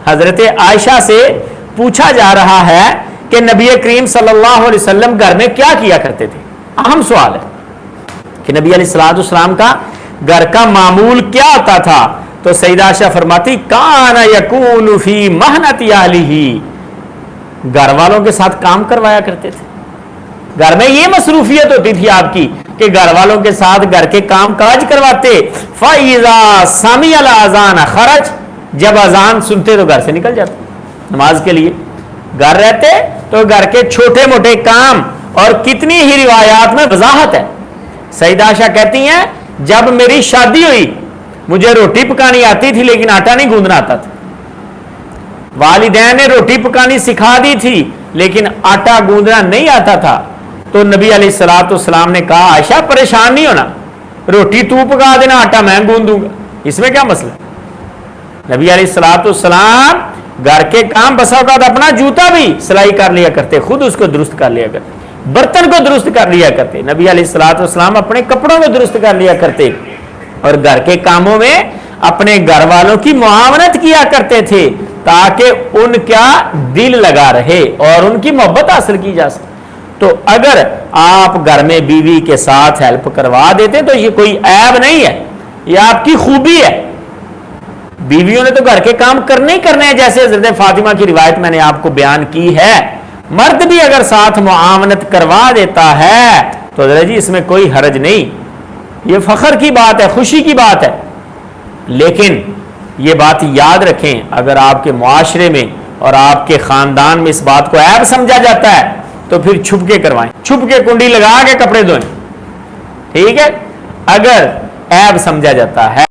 حضرت عائشہ سے پوچھا جا رہا ہے کہ نبی کریم صلی اللہ علیہ وسلم گھر میں کیا کیا کرتے تھے. اہم سوال ہے کہ نبی علیہ الصلوۃ والسلام کا گھر کا معمول کیا ہوتا تھا. تو سیدہ عائشہ فرماتی کان یکون فی محنت اہلہ، گھر والوں کے ساتھ کام کروایا کرتے تھے. گھر میں یہ مصروفیت ہوتی تھی آپ کی کہ گھر والوں کے ساتھ گھر کے کام کاج کرواتے. فَإِذَا سَمِعَ الْأَذَانَ خَرَجَ، جب اذان سنتے تو گھر سے نکل جاتے نماز کے لیے. گھر رہتے تو گھر کے چھوٹے موٹے کام، اور کتنی ہی روایات میں وضاحت ہے. سیدہ عائشہ کہتی ہیں جب میری شادی ہوئی مجھے روٹی پکانی آتی تھی لیکن آٹا نہیں گوندنا آتا تھا. والدین نے روٹی پکانی سکھا دی تھی لیکن آٹا گوندنا نہیں آتا تھا. تو نبی علیہ الصلوۃ والسلام نے کہا عائشہ پریشان نہیں ہونا، روٹی تو پکا دینا، آٹا میں گوندوں گا، اس میں کیا مسئلہ. نبی علیہ الصلوۃ والسلام گھر کے کام بسا اوقات اپنا جوتا بھی سلائی کر لیا کرتے، خود اس کو درست کر لیا کرتے، برتن کو درست کر لیا کرتے. نبی علیہ الصلوۃ والسلام اپنے کپڑوں کو درست کر لیا کرتے، اور گھر کے کاموں میں اپنے گھر والوں کی معاونت کیا کرتے تھے تاکہ ان کا دل لگا رہے اور ان کی محبت حاصل کی جا سکے. تو اگر آپ گھر میں بیوی کے ساتھ ہیلپ کروا دیتے تو یہ کوئی عیب نہیں ہے، یہ آپ کی خوبی ہے. بیویوں نے تو گھر کے کام کرنے ہی کرنے ہیں، جیسے حضرت فاطمہ کی روایت میں نے آپ کو بیان کی ہے. مرد بھی اگر ساتھ معاونت کروا دیتا ہے تو حضرت جی اس میں کوئی حرج نہیں، یہ فخر کی بات ہے، خوشی کی بات ہے. لیکن یہ بات یاد رکھیں اگر آپ کے معاشرے میں اور آپ کے خاندان میں اس بات کو عیب سمجھا جاتا ہے تو پھر چھپ کے کروائیں، چھپ کے کنڈی لگا کے کپڑے دھوئیں. ٹھیک ہے، اگر عیب سمجھا جاتا ہے